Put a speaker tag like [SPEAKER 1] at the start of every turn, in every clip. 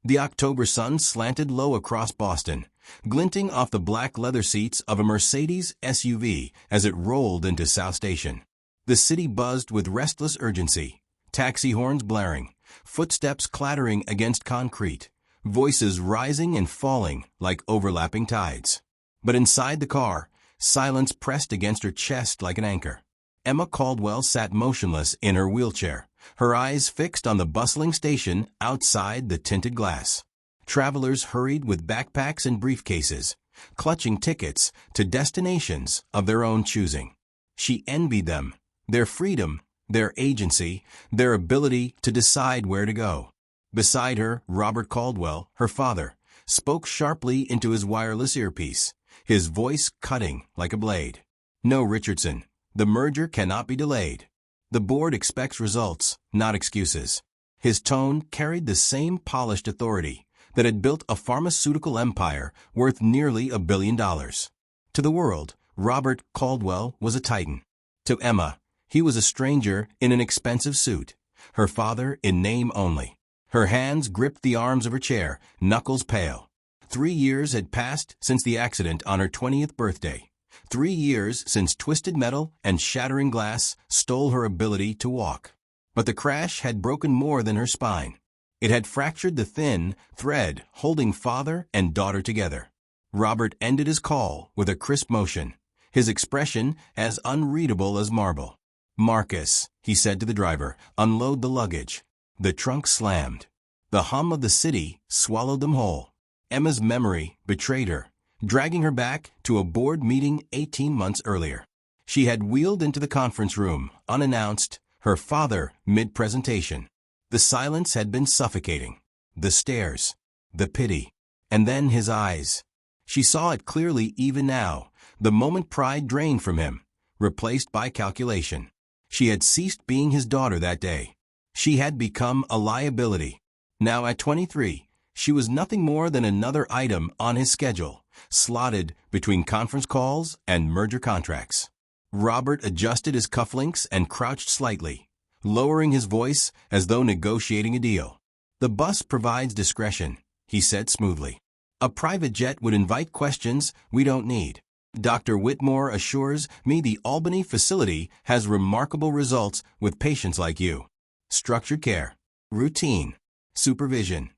[SPEAKER 1] The October sun slanted low across Boston, glinting off the black leather seats of a Mercedes SUV as it rolled into South Station. The city buzzed with restless urgency, taxi horns blaring, footsteps clattering against concrete, voices rising and falling like overlapping tides. But inside the car, silence pressed against her chest like an anchor. Emma Caldwell sat motionless in her wheelchair, her eyes fixed on the bustling station outside the tinted glass. Travelers hurried with backpacks and briefcases, clutching tickets to destinations of their own choosing. She envied them, their freedom, their agency, their ability to decide where to go. Beside her, Robert Caldwell, her father, spoke sharply into his wireless earpiece, his voice cutting like a blade. "No, Richardson, the merger cannot be delayed. The board expects results, not excuses." His tone carried the same polished authority that had built a pharmaceutical empire worth nearly $1 billion. To the world, Robert Caldwell was a titan. To Emma, he was a stranger in an expensive suit, her father in name only. Her hands gripped the arms of her chair, knuckles pale. 3 years had passed since the accident on her 20th birthday. 3 years since twisted metal and shattering glass stole her ability to walk. But the crash had broken more than her spine. It had fractured the thin thread holding father and daughter together. Robert ended his call with a crisp motion, his expression as unreadable as marble. "Marcus," he said to the driver, "unload the luggage." The trunk slammed. The hum of the city swallowed them whole. Emma's memory betrayed her, dragging her back to a board meeting 18 months earlier. She had wheeled into the conference room, unannounced, her father mid-presentation. The silence had been suffocating. The stares, the pity, and then his eyes. She saw it clearly even now, the moment pride drained from him, replaced by calculation. She had ceased being his daughter that day. She had become a liability. Now at 23, she was nothing more than another item on his schedule, slotted between conference calls and merger contracts. Robert adjusted his cufflinks and crouched slightly, lowering his voice as though negotiating a deal. "The bus provides discretion," he said smoothly. "A private jet would invite questions we don't need. Dr. Whitmore assures me the Albany facility has remarkable results with patients like you. Structured care, routine, supervision."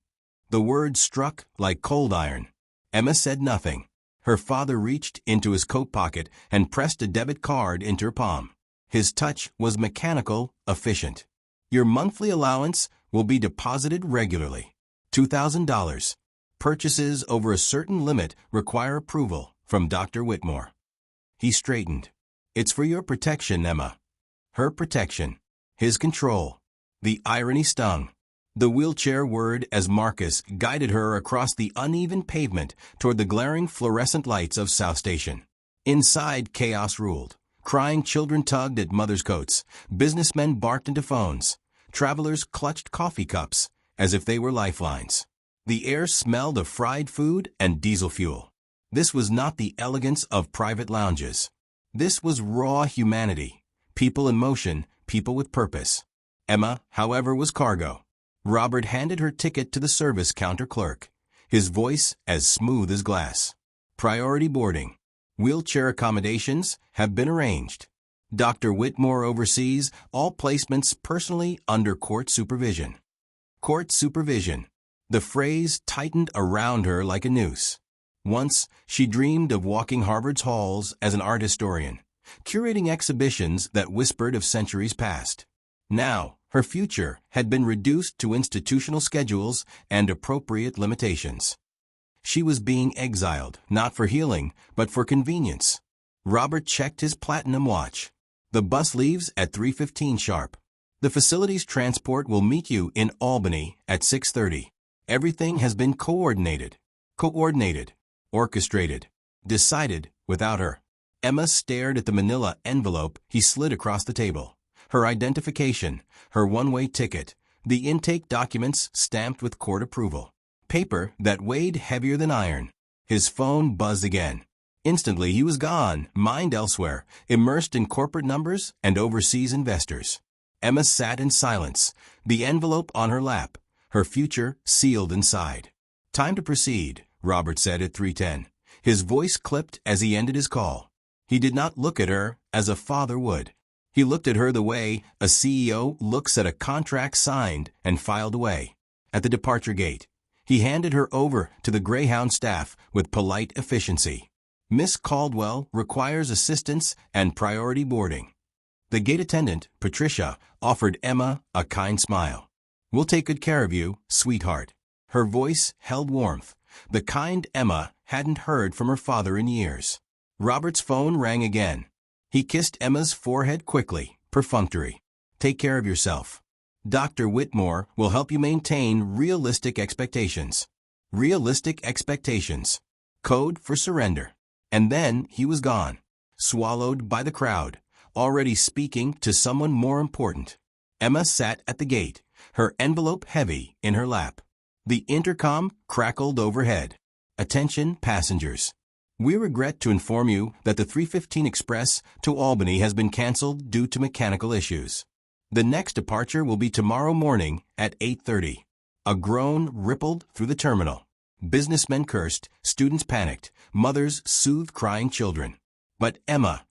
[SPEAKER 1] The words struck like cold iron. Emma said nothing. Her father reached into his coat pocket and pressed a debit card into her palm. His touch was mechanical, efficient. "Your monthly allowance will be deposited regularly. $2,000. Purchases over a certain limit require approval from Dr. Whitmore." He straightened. "It's for your protection, Emma." Her protection. His control. The irony stung. The wheelchair whirred as Marcus guided her across the uneven pavement toward the glaring fluorescent lights of South Station. Inside, chaos ruled. Crying children tugged at mothers' coats. Businessmen barked into phones. Travelers clutched coffee cups as if they were lifelines. The air smelled of fried food and diesel fuel. This was not the elegance of private lounges. This was raw humanity. People in motion, people with purpose. Emma, however, was cargo. Robert handed her ticket to the service counter clerk, his voice as smooth as glass. "Priority boarding. Wheelchair accommodations have been arranged. Dr. Whitmore oversees all placements personally under court supervision." Court supervision. The phrase tightened around her like a noose. Once, she dreamed of walking Harvard's halls as an art historian, curating exhibitions that whispered of centuries past. Now, her future had been reduced to institutional schedules and appropriate limitations. She was being exiled, not for healing, but for convenience. Robert checked his platinum watch. "The bus leaves at 3:15 sharp. The facility's transport will meet you in Albany at 6:30. Everything has been coordinated, orchestrated, decided without her." Emma stared at the manila envelope he slid across the table. Her identification, her one-way ticket, the intake documents stamped with court approval. Paper that weighed heavier than iron. His phone buzzed again. Instantly he was gone, mind elsewhere, immersed in corporate numbers and overseas investors. Emma sat in silence, the envelope on her lap, her future sealed inside. "Time to proceed," Robert said at 3:10. His voice clipped as he ended his call. He did not look at her as a father would. He looked at her the way a CEO looks at a contract signed and filed away. At the departure gate, he handed her over to the Greyhound staff with polite efficiency. "Miss Caldwell requires assistance and priority boarding." The gate attendant, Patricia, offered Emma a kind smile. "We'll take good care of you, sweetheart." Her voice held warmth, the kind Emma hadn't heard from her father in years. Robert's phone rang again. He kissed Emma's forehead quickly, perfunctory. "Take care of yourself. Dr. Whitmore will help you maintain realistic expectations." Realistic expectations. Code for surrender. And then he was gone, swallowed by the crowd, already speaking to someone more important. Emma sat at the gate, her envelope heavy in her lap. The intercom crackled overhead. "Attention passengers. We regret to inform you that the 3:15 express to Albany has been canceled due to mechanical issues. The next departure will be tomorrow morning at 8:30. A groan rippled through the terminal. Businessmen cursed, students panicked, mothers soothed crying children. But Emma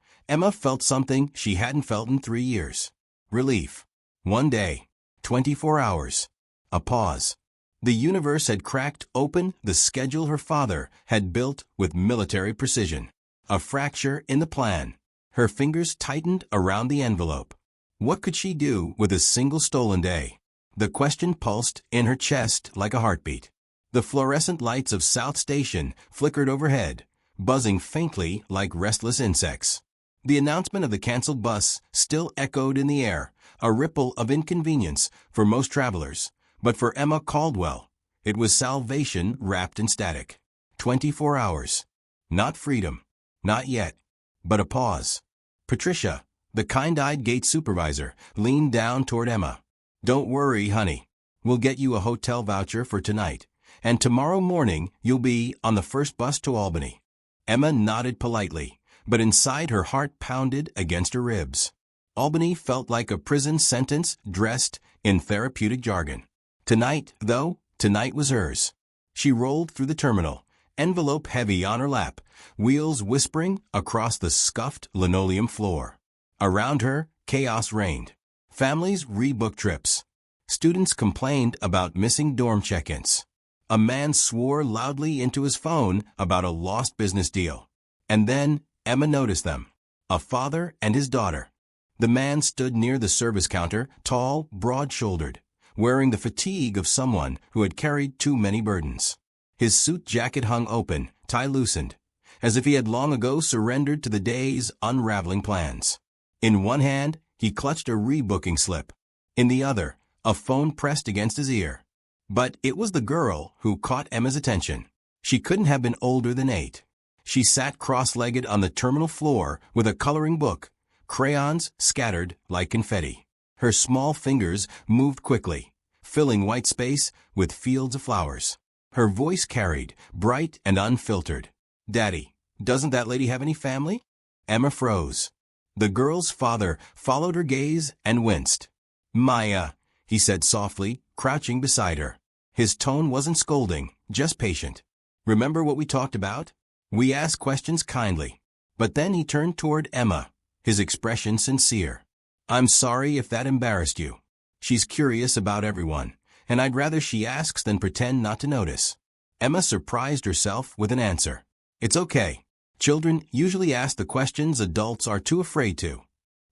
[SPEAKER 1] felt something she hadn't felt in 3 years. Relief. 1 day. 24 hours. A pause. The universe had cracked open the schedule her father had built with military precision. A fracture in the plan. Her fingers tightened around the envelope. What could she do with a single stolen day? The question pulsed in her chest like a heartbeat. The fluorescent lights of South Station flickered overhead, buzzing faintly like restless insects. The announcement of the canceled bus still echoed in the air, a ripple of inconvenience for most travelers. But for Emma Caldwell, it was salvation wrapped in static. 24 hours. Not freedom. Not yet. But a pause. Patricia, the kind-eyed gate supervisor, leaned down toward Emma. "Don't worry, honey. We'll get you a hotel voucher for tonight. And tomorrow morning, you'll be on the first bus to Albany." Emma nodded politely, but inside her heart pounded against her ribs. Albany felt like a prison sentence dressed in therapeutic jargon. Tonight, though, tonight was hers. She rolled through the terminal, envelope heavy on her lap, wheels whispering across the scuffed linoleum floor. Around her, chaos reigned. Families rebooked trips. Students complained about missing dorm check-ins. A man swore loudly into his phone about a lost business deal. And then Emma noticed them. A father and his daughter. The man stood near the service counter, tall, broad-shouldered, wearing the fatigue of someone who had carried too many burdens. His suit jacket hung open, tie loosened, as if he had long ago surrendered to the day's unraveling plans. In one hand, he clutched a rebooking slip. In the other, a phone pressed against his ear. But it was the girl who caught Emma's attention. She couldn't have been older than 8. She sat cross-legged on the terminal floor with a coloring book, crayons scattered like confetti. Her small fingers moved quickly, filling white space with fields of flowers. Her voice carried, bright and unfiltered. "Daddy, doesn't that lady have any family?" Emma froze. The girl's father followed her gaze and winced. "Maya," he said softly, crouching beside her. His tone wasn't scolding, just patient. "Remember what we talked about? We ask questions kindly." But then he turned toward Emma, his expression sincere. "I'm sorry if that embarrassed you. She's curious about everyone, and I'd rather she asks than pretend not to notice." Emma surprised herself with an answer. "It's okay. Children usually ask the questions adults are too afraid to."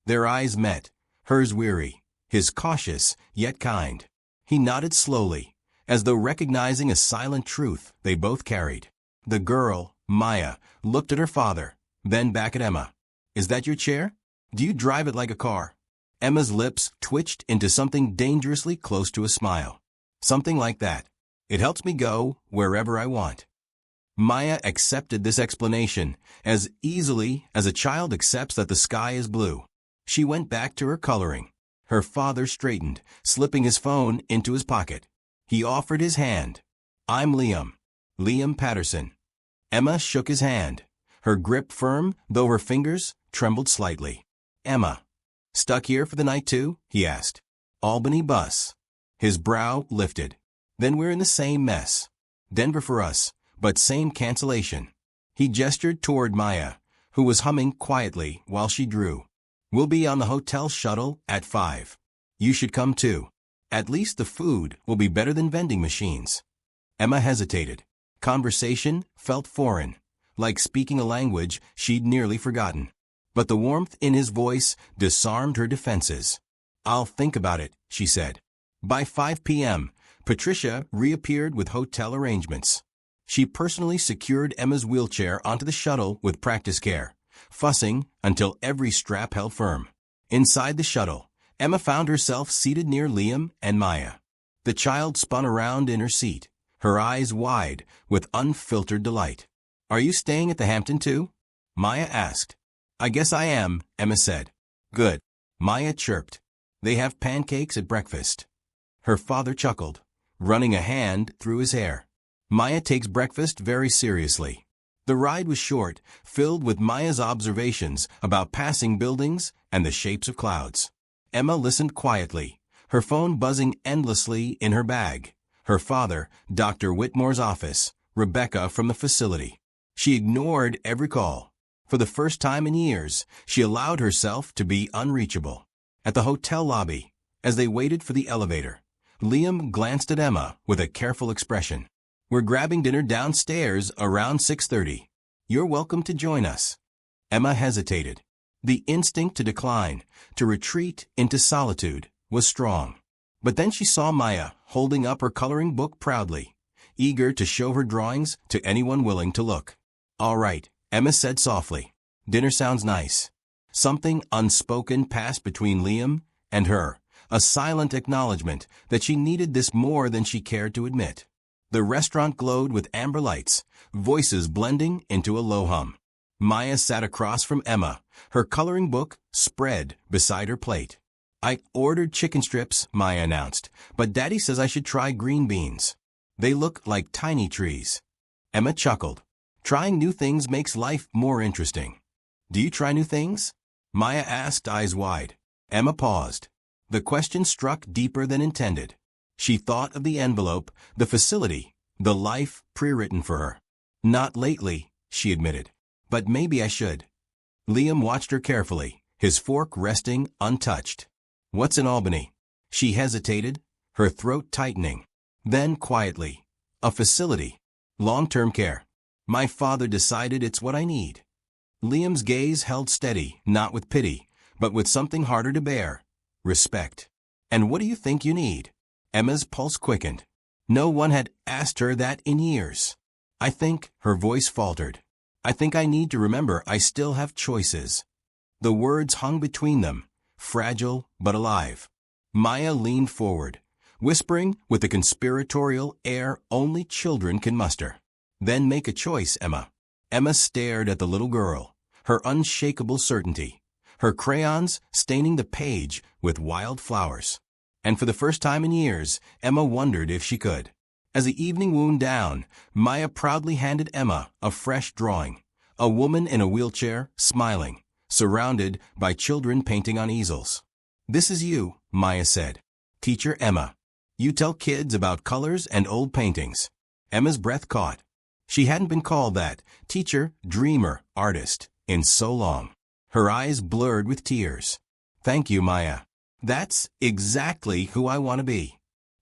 [SPEAKER 1] Their eyes met, hers weary, his cautious yet kind. He nodded slowly, as though recognizing a silent truth they both carried. The girl, Maya, looked at her father, then back at Emma. "Is that your chair? Do you drive it like a car?" Emma's lips twitched into something dangerously close to a smile. "Something like that. It helps me go wherever I want." Maya accepted this explanation as easily as a child accepts that the sky is blue. She went back to her coloring. Her father straightened, slipping his phone into his pocket. He offered his hand. "I'm Liam. Liam Patterson." Emma shook his hand, her grip firm, though her fingers trembled slightly. "Emma. Stuck here for the night too?" he asked. "Albany bus." His brow lifted. Then we're in the same mess. Denver for us, but same cancellation. He gestured toward Maya, who was humming quietly while she drew. We'll be on the hotel shuttle at 5. You should come too. At least the food will be better than vending machines. Emma hesitated. Conversation felt foreign, like speaking a language she'd nearly forgotten. But the warmth in his voice disarmed her defenses. I'll think about it, she said. By 5 p.m., Patricia reappeared with hotel arrangements. She personally secured Emma's wheelchair onto the shuttle with practice care, fussing until every strap held firm. Inside the shuttle, Emma found herself seated near Liam and Maya. The child spun around in her seat, her eyes wide with unfiltered delight. Are you staying at the Hampton too? Maya asked. I guess I am, Emma said. Good. Maya chirped. They have pancakes at breakfast. Her father chuckled, running a hand through his hair. Maya takes breakfast very seriously. The ride was short, filled with Maya's observations about passing buildings and the shapes of clouds. Emma listened quietly, her phone buzzing endlessly in her bag. Her father, Dr. Whitmore's office, Rebecca from the facility. She ignored every call. For the first time in years, she allowed herself to be unreachable. At the hotel lobby, as they waited for the elevator, Liam glanced at Emma with a careful expression. We're grabbing dinner downstairs around 6:30. You're welcome to join us. Emma hesitated. The instinct to decline, to retreat into solitude, was strong. But then she saw Maya holding up her coloring book proudly, eager to show her drawings to anyone willing to look. All right, Emma said softly. Dinner sounds nice. Something unspoken passed between Liam and her, a silent acknowledgement that she needed this more than she cared to admit. The restaurant glowed with amber lights, voices blending into a low hum. Maya sat across from Emma, her coloring book spread beside her plate. I ordered chicken strips, Maya announced, but Daddy says I should try green beans. They look like tiny trees. Emma chuckled. Trying new things makes life more interesting. Do you try new things? Maya asked, eyes wide. Emma paused. The question struck deeper than intended. She thought of the envelope, the facility, the life pre-written for her. Not lately, she admitted. But maybe I should. Liam watched her carefully, his fork resting untouched. What's in Albany? She hesitated, her throat tightening. Then quietly. A facility. Long-term care. My father decided it's what I need. Liam's gaze held steady, not with pity, but with something harder to bear. Respect. And what do you think you need? Emma's pulse quickened. No one had asked her that in years. I think, her voice faltered. I think I need to remember I still have choices. The words hung between them, fragile but alive. Maya leaned forward, whispering with the conspiratorial air only children can muster. Then make a choice, Emma. Emma stared at the little girl, her unshakable certainty, her crayons staining the page with wild flowers. And for the first time in years, Emma wondered if she could. As the evening wound down, Maya proudly handed Emma a fresh drawing. A woman in a wheelchair, smiling, surrounded by children painting on easels. This is you, Maya said. Teacher Emma. You tell kids about colors and old paintings. Emma's breath caught. She hadn't been called that, teacher, dreamer, artist, in so long. Her eyes blurred with tears. Thank you, Maya. That's exactly who I want to be.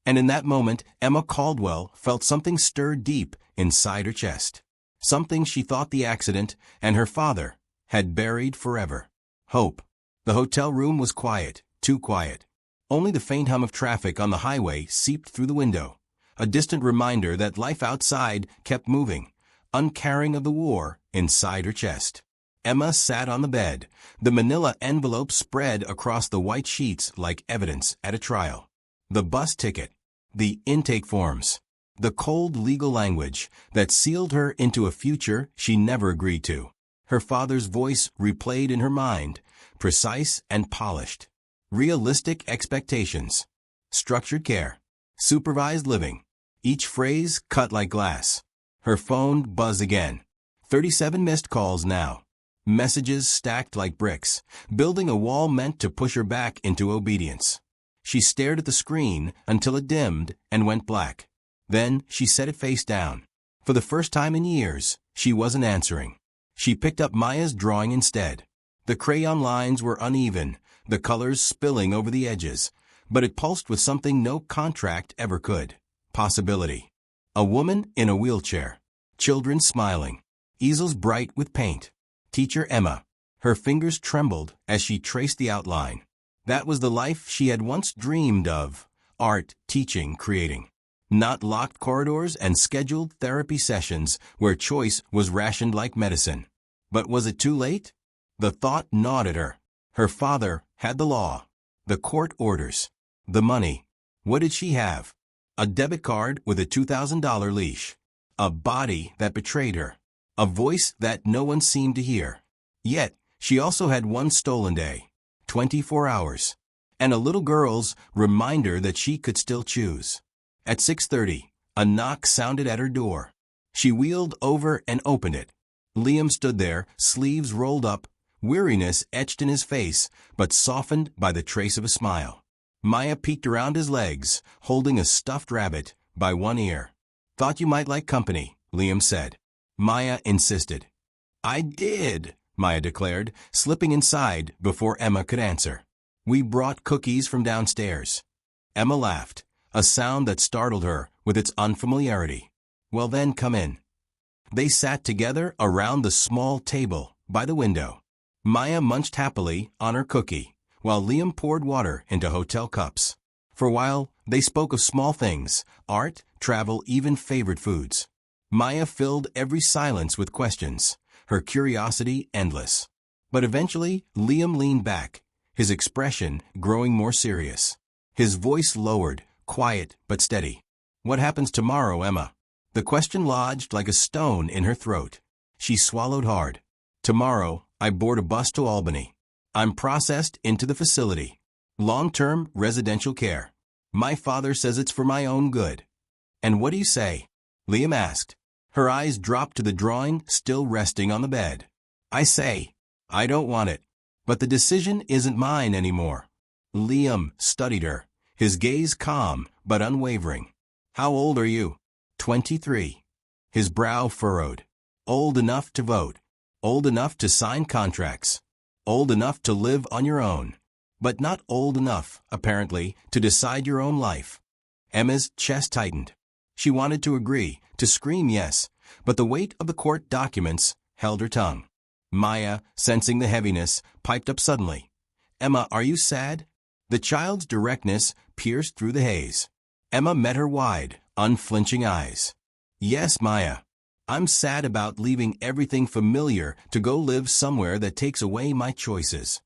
[SPEAKER 1] And in that moment, Emma Caldwell felt something stir deep inside her chest. Something she thought the accident and her father had buried forever. Hope. The hotel room was quiet, too quiet. Only the faint hum of traffic on the highway seeped through the window, a distant reminder that life outside kept moving, uncaring of the war inside her chest. Emma sat on the bed, the manila envelope spread across the white sheets like evidence at a trial. The bus ticket, the intake forms, the cold legal language that sealed her into a future she never agreed to. Her father's voice replayed in her mind, precise and polished. Realistic expectations. Structured care. Supervised living. Each phrase cut like glass. Her phone buzzed again. 37 missed calls now. Messages stacked like bricks, building a wall meant to push her back into obedience. She stared at the screen until it dimmed and went black. Then she set it face down. For the first time in years, she wasn't answering. She picked up Maya's drawing instead. The crayon lines were uneven, the colors spilling over the edges, but it pulsed with something no contract ever could. Possibility. A woman in a wheelchair. Children smiling. Easels bright with paint. Teacher Emma. Her fingers trembled as she traced the outline. That was the life she had once dreamed of. Art, teaching, creating. Not locked corridors and scheduled therapy sessions where choice was rationed like medicine. But was it too late? The thought gnawed at her. Her father had the law, the court orders, the money. What did she have? A debit card with a $2,000 leash. A body that betrayed her. A voice that no one seemed to hear. Yet, she also had one stolen day. 24 hours. And a little girl's reminder that she could still choose. At 6:30, a knock sounded at her door. She wheeled over and opened it. Liam stood there, sleeves rolled up, weariness etched in his face, but softened by the trace of a smile. Maya peeked around his legs, holding a stuffed rabbit by one ear. "Thought you might like company," Liam said. Maya insisted. "I did," Maya declared, slipping inside before Emma could answer. "We brought cookies from downstairs." Emma laughed, a sound that startled her with its unfamiliarity. "Well then, come in." They sat together around the small table by the window. Maya munched happily on her cookie, while Liam poured water into hotel cups. For a while, they spoke of small things, art, travel, even favorite foods. Maya filled every silence with questions, her curiosity endless. But eventually, Liam leaned back, his expression growing more serious. His voice lowered, quiet but steady. "What happens tomorrow, Emma?" The question lodged like a stone in her throat. She swallowed hard. "Tomorrow, I board a bus to Albany. I'm processed into the facility. Long-term residential care. My father says it's for my own good." "And what do you say?" Liam asked. Her eyes dropped to the drawing still resting on the bed. "I say, I don't want it. But the decision isn't mine anymore." Liam studied her, his gaze calm but unwavering. "How old are you?" 23. His brow furrowed. "Old enough to vote. Old enough to sign contracts. Old enough to live on your own. But not old enough, apparently, to decide your own life." Emma's chest tightened. She wanted to agree, to scream yes, but the weight of the court documents held her tongue. Maya, sensing the heaviness, piped up suddenly. "Emma, are you sad?" The child's directness pierced through the haze. Emma met her wide, unflinching eyes. "Yes, Maya. I'm sad about leaving everything familiar to go live somewhere that takes away my choices."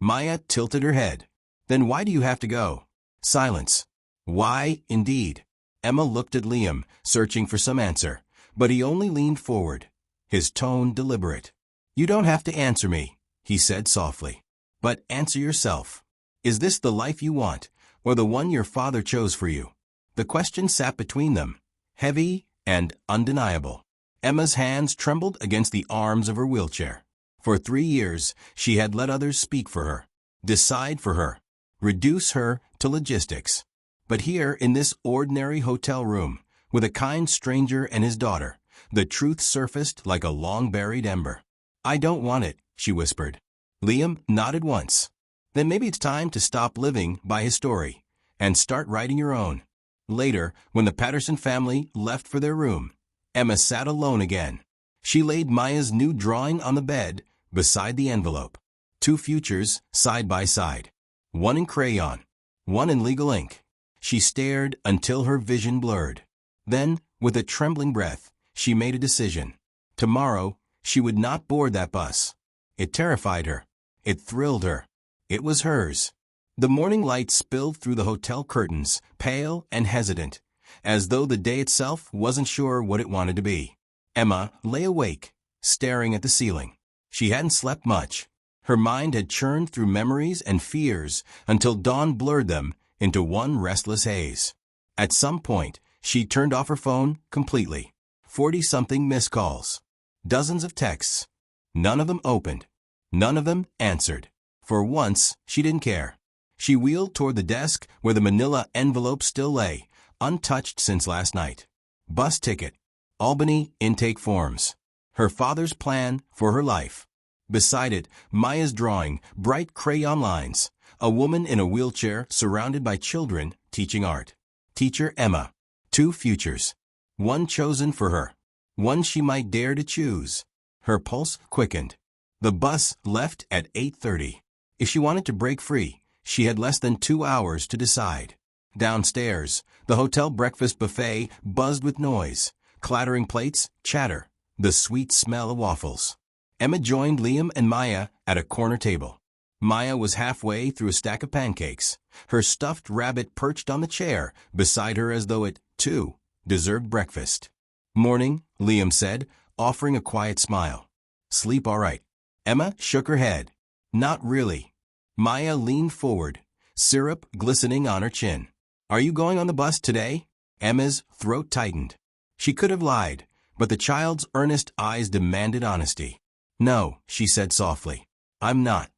[SPEAKER 1] Maya tilted her head. "Then why do you have to go?" Silence. Why, indeed? Emma looked at Liam, searching for some answer, but he only leaned forward, his tone deliberate. "You don't have to answer me," he said softly. "But answer yourself. Is this the life you want, or the one your father chose for you?" The question sat between them, heavy and undeniable. Emma's hands trembled against the arms of her wheelchair. For 3 years, she had let others speak for her, decide for her, reduce her to logistics. But here, in this ordinary hotel room, with a kind stranger and his daughter, the truth surfaced like a long-buried ember. "I don't want it," she whispered. Liam nodded once. "Then maybe it's time to stop living by his story and start writing your own." Later, when the Patterson family left for their room, Emma sat alone again. She laid Maya's new drawing on the bed beside the envelope. 2 futures side by side. One in crayon, one in legal ink. She stared until her vision blurred. Then, with a trembling breath, she made a decision. Tomorrow, she would not board that bus. It terrified her. It thrilled her. It was hers. The morning light spilled through the hotel curtains, pale and hesitant, as though the day itself wasn't sure what it wanted to be. Emma lay awake, staring at the ceiling. She hadn't slept much. Her mind had churned through memories and fears until dawn blurred them into one restless haze. At some point, she turned off her phone completely. 40-something missed calls. Dozens of texts. None of them opened. None of them answered. For once, she didn't care. She wheeled toward the desk where the manila envelope still lay, untouched since last night. Bus ticket. Albany intake forms. Her father's plan for her life. Beside it, Maya's drawing, bright crayon lines. A woman in a wheelchair surrounded by children teaching art. Teacher Emma. 2 futures. One chosen for her. One she might dare to choose. Her pulse quickened. The bus left at 8:30. If she wanted to break free, she had less than 2 hours to decide. Downstairs, the hotel breakfast buffet buzzed with noise. Clattering plates, chatter, the sweet smell of waffles. Emma joined Liam and Maya at a corner table. Maya was halfway through a stack of pancakes. Her stuffed rabbit perched on the chair beside her as though it, too, deserved breakfast. "Morning," Liam said, offering a quiet smile. "Sleep all right?" Emma shook her head. "Not really." Maya leaned forward, syrup glistening on her chin. "Are you going on the bus today?" Emma's throat tightened. She could have lied, but the child's earnest eyes demanded honesty. "No," she said softly. "I'm not."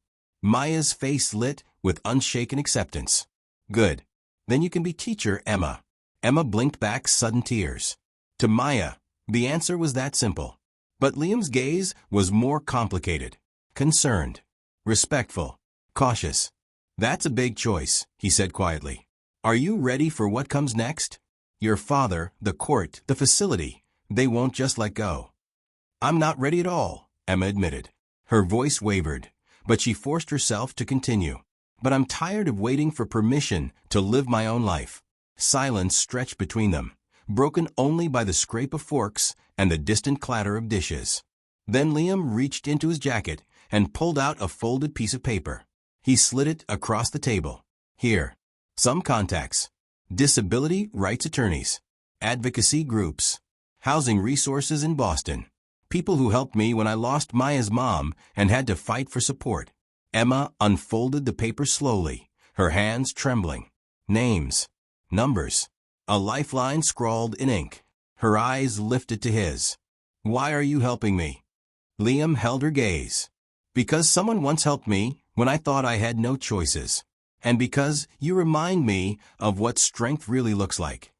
[SPEAKER 1] Maya's face lit with unshaken acceptance. "Good. Then you can be teacher Emma." Emma blinked back sudden tears. To Maya, the answer was that simple. But Liam's gaze was more complicated. Concerned. Respectful. Cautious. "That's a big choice," he said quietly. "Are you ready for what comes next? Your father, the court, the facility, they won't just let go." "I'm not ready at all," Emma admitted. Her voice wavered, but she forced herself to continue. "But I'm tired of waiting for permission to live my own life." Silence stretched between them, broken only by the scrape of forks and the distant clatter of dishes. Then Liam reached into his jacket and pulled out a folded piece of paper. He slid it across the table. "Here. Some contacts. Disability rights attorneys. Advocacy groups. Housing resources in Boston. People who helped me when I lost Maya's mom and had to fight for support." Emma unfolded the paper slowly, her hands trembling. Names. Numbers. A lifeline scrawled in ink. Her eyes lifted to his. "Why are you helping me?" Liam held her gaze. "Because someone once helped me when I thought I had no choices. And because you remind me of what strength really looks like."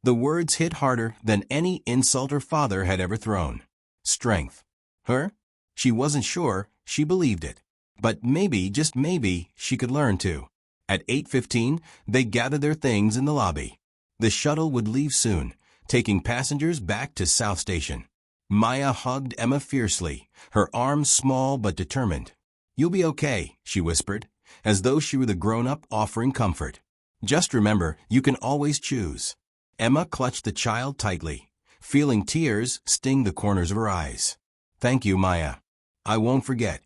[SPEAKER 1] The words hit harder than any insult her father had ever thrown. Strength. Her? She wasn't sure she believed it. But maybe, just maybe, she could learn to. At 8:15, they gathered their things in the lobby. The shuttle would leave soon, taking passengers back to South Station. Maya hugged Emma fiercely, her arms small but determined. "You'll be okay," she whispered, as though she were the grown-up offering comfort. "Just remember, you can always choose." Emma clutched the child tightly, feeling tears sting the corners of her eyes. "Thank you, Maya. I won't forget."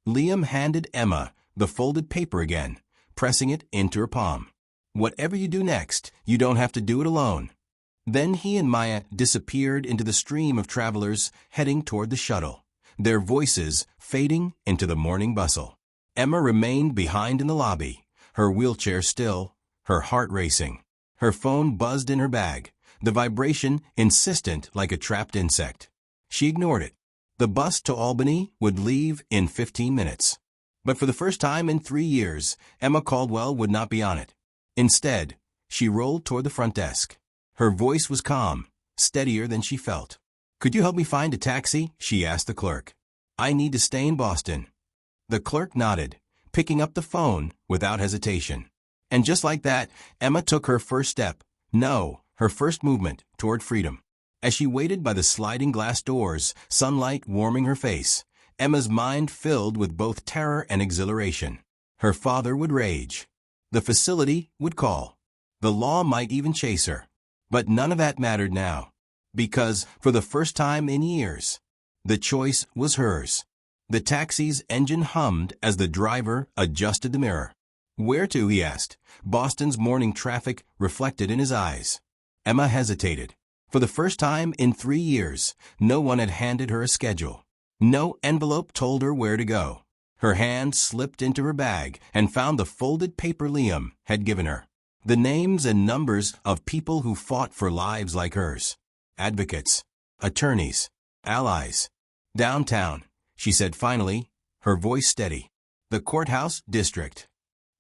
[SPEAKER 1] Liam handed Emma the folded paper again, pressing it into her palm. "Whatever you do next, you don't have to do it alone." Then he and Maya disappeared into the stream of travelers heading toward the shuttle, their voices fading into the morning bustle. Emma remained behind in the lobby, her wheelchair still, her heart racing. Her phone buzzed in her bag, the vibration insistent like a trapped insect. She ignored it. The bus to Albany would leave in 15 minutes. But for the first time in 3 years, Emma Caldwell would not be on it. Instead, she rolled toward the front desk. Her voice was calm, steadier than she felt. "Could you help me find a taxi?" she asked the clerk. "I need to stay in Boston." The clerk nodded, picking up the phone without hesitation. And just like that, Emma took her first step. No, her first movement toward freedom. As she waited by the sliding glass doors, sunlight warming her face, Emma's mind filled with both terror and exhilaration. Her father would rage. The facility would call. The law might even chase her. But none of that mattered now. Because, for the first time in years, the choice was hers. The taxi's engine hummed as the driver adjusted the mirror. "Where to?" he asked, Boston's morning traffic reflected in his eyes. Emma hesitated. For the first time in 3 years, no one had handed her a schedule. No envelope told her where to go. Her hand slipped into her bag and found the folded paper Liam had given her. The names and numbers of people who fought for lives like hers. Advocates, attorneys, allies. "Downtown," she said finally, her voice steady. "The courthouse district."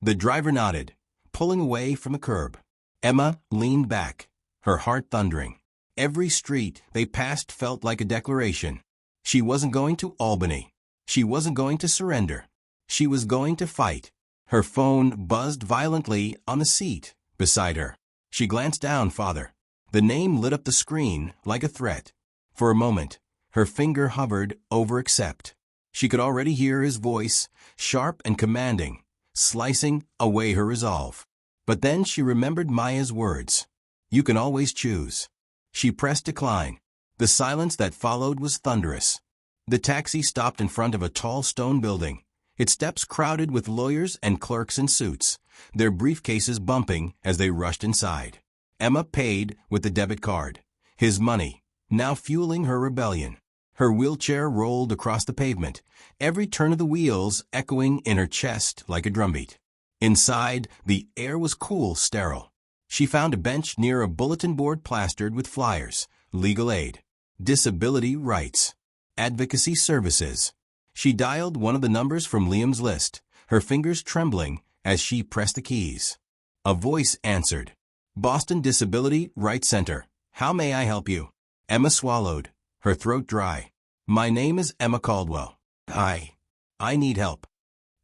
[SPEAKER 1] The driver nodded, pulling away from the curb. Emma leaned back, her heart thundering. Every street they passed felt like a declaration. She wasn't going to Albany. She wasn't going to surrender. She was going to fight. Her phone buzzed violently on the seat beside her. She glanced down, Father. The name lit up the screen like a threat. For a moment, her finger hovered over accept. She could already hear his voice, sharp and commanding, slicing away her resolve. But then she remembered Maya's words. You can always choose. She pressed decline. The silence that followed was thunderous. The taxi stopped in front of a tall stone building, its steps crowded with lawyers and clerks in suits, their briefcases bumping as they rushed inside. Emma paid with the debit card, his money, now fueling her rebellion. Her wheelchair rolled across the pavement, every turn of the wheels echoing in her chest like a drumbeat. Inside, the air was cool, sterile. She found a bench near a bulletin board plastered with flyers, legal aid, disability rights, advocacy services. She dialed one of the numbers from Liam's list, her fingers trembling as she pressed the keys. A voice answered. Boston Disability Rights Center. How may I help you? Emma swallowed, her throat dry. My name is Emma Caldwell. I need help.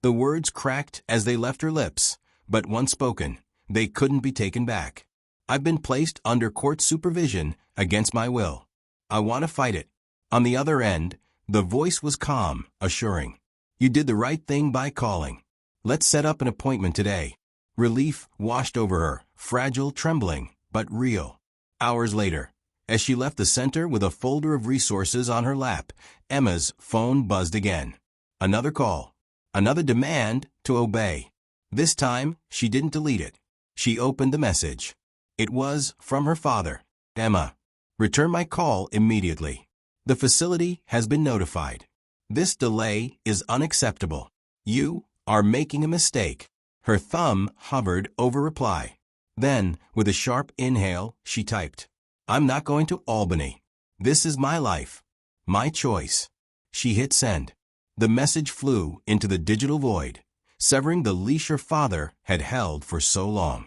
[SPEAKER 1] The words cracked as they left her lips, but once spoken, they couldn't be taken back. I've been placed under court supervision against my will. I want to fight it. On the other end, the voice was calm, assuring. You did the right thing by calling. Let's set up an appointment today. Relief washed over her, fragile, trembling, but real. Hours later, as she left the center with a folder of resources on her lap, Emma's phone buzzed again. Another call. Another demand to obey. This time, she didn't delete it. She opened the message. It was from her father. Emma, return my call immediately. The facility has been notified. This delay is unacceptable. You are making a mistake. Her thumb hovered over reply. Then, with a sharp inhale, she typed, I'm not going to Albany. This is my life. My choice. She hit send. The message flew into the digital void, severing the leash her father had held for so long.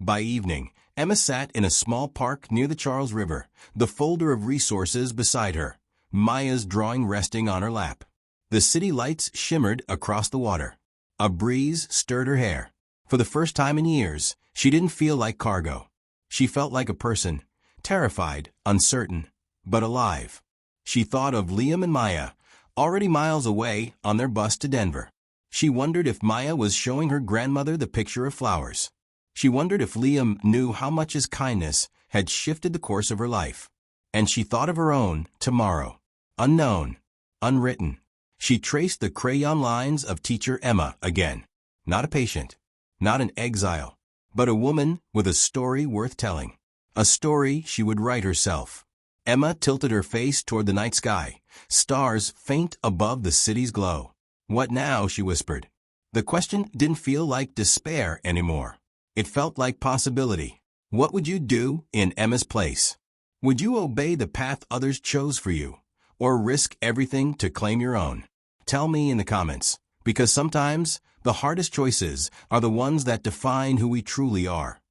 [SPEAKER 1] By evening, Emma sat in a small park near the Charles River, the folder of resources beside her, Maya's drawing resting on her lap. The city lights shimmered across the water. A breeze stirred her hair. For the first time in years, she didn't feel like cargo. She felt like a person, terrified, uncertain, but alive. She thought of Liam and Maya, already miles away on their bus to Denver. She wondered if Maya was showing her grandmother the picture of flowers. She wondered if Liam knew how much his kindness had shifted the course of her life. And she thought of her own tomorrow. Unknown, unwritten. She traced the crayon lines of teacher Emma again. Not a patient, not an exile, but a woman with a story worth telling. A story she would write herself. Emma tilted her face toward the night sky, stars faint above the city's glow. What now? She whispered. The question didn't feel like despair anymore. It felt like possibility. What would you do in Emma's place? Would you obey the path others chose for you, or risk everything to claim your own? Tell me in the comments, because sometimes the hardest choices are the ones that define who we truly are.